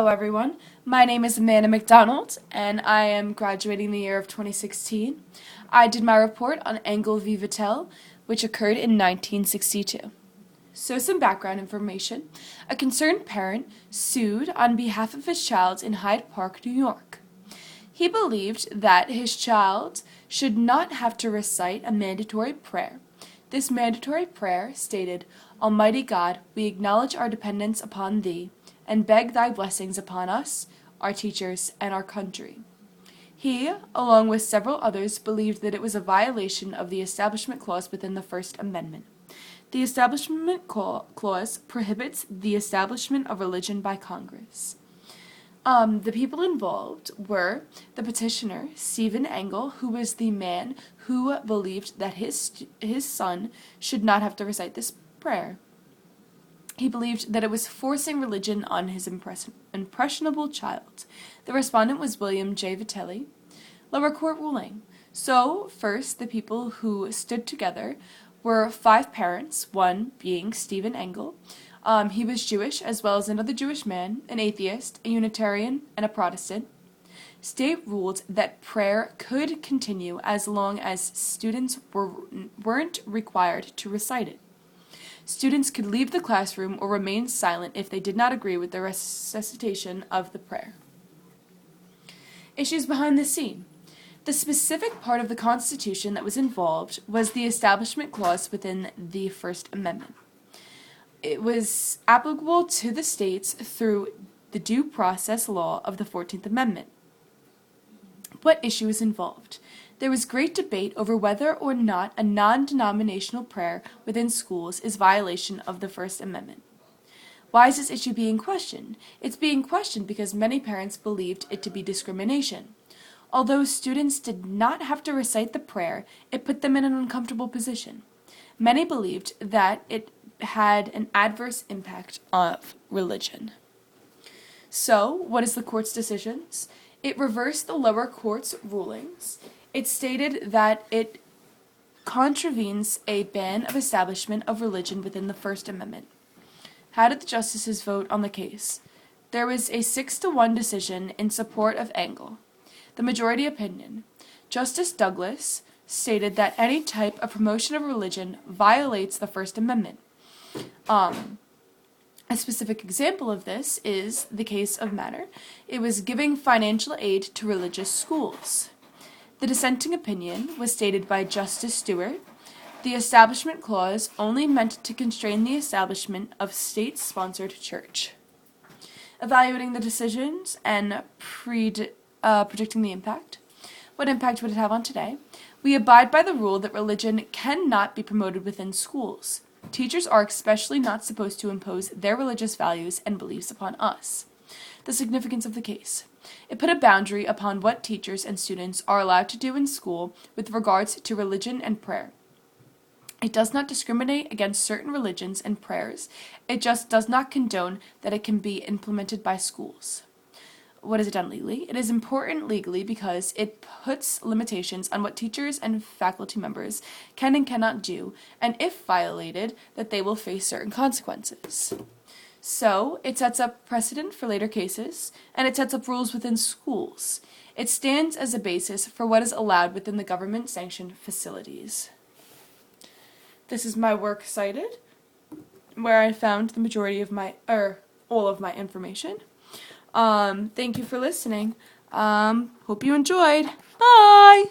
Hello everyone, my name is Amanda McDonald and I am graduating the year of 2016. I did my report on Engel v. Vitale, which occurred in 1962. So some background information. A concerned parent sued on behalf of his child in Hyde Park, New York. He believed that his child should not have to recite a mandatory prayer. This mandatory prayer stated, "Almighty God, we acknowledge our dependence upon Thee, and beg Thy blessings upon us, our teachers, and our country." He, along with several others, believed that it was a violation of the Establishment Clause within the First Amendment. The Establishment Clause prohibits the establishment of religion by Congress. The people involved were the petitioner, Stephen Engel, who was the man who believed that his son should not have to recite this prayer. He believed that it was forcing religion on his impressionable child. The respondent was William J. Vitale. Lower court ruling. So, first, the people who stood together were 5 parents, one being Stephen Engel. He was Jewish, as well as another Jewish man, an atheist, a Unitarian, and a Protestant. State ruled that prayer could continue as long as students weren't required to recite it. Students could leave the classroom or remain silent if they did not agree with the recitation of the prayer. Issues behind the scene. The specific part of the Constitution that was involved was the Establishment Clause within the First Amendment. It was applicable to the states through the due process law of the 14th Amendment. What issue is involved? There was great debate over whether or not a non-denominational prayer within schools is violation of the First Amendment. Why is this issue being questioned? It's being questioned because many parents believed it to be discrimination. Although students did not have to recite the prayer, it put them in an uncomfortable position. Many believed that it had an adverse impact of religion. So, what is the court's decisions? It reversed the lower court's rulings. It stated that it contravenes a ban of establishment of religion within the First Amendment. How did the justices vote on the case? There was a 6-1 decision in support of Engel. The majority opinion. Justice Douglas stated that any type of promotion of religion violates the First Amendment. A specific example of this is the case of Matter. It was giving financial aid to religious schools. The dissenting opinion was stated by Justice Stewart. The Establishment Clause only meant to constrain the establishment of state-sponsored church. Evaluating the decisions and predicting the impact. What impact would it have on today? We abide by the rule that religion cannot be promoted within schools. Teachers are especially not supposed to impose their religious values and beliefs upon us. The significance of the case. It put a boundary upon what teachers and students are allowed to do in school with regards to religion and prayer. It does not discriminate against certain religions and prayers. It just does not condone that it can be implemented by schools. What is it done legally? It is important legally because it puts limitations on what teachers and faculty members can and cannot do, and if violated, that they will face certain consequences. So, it sets up precedent for later cases, and it sets up rules within schools. It stands as a basis for what is allowed within the government-sanctioned facilities. This is my work cited, where I found the majority of all of my information. Thank you for listening. Hope you enjoyed. Bye!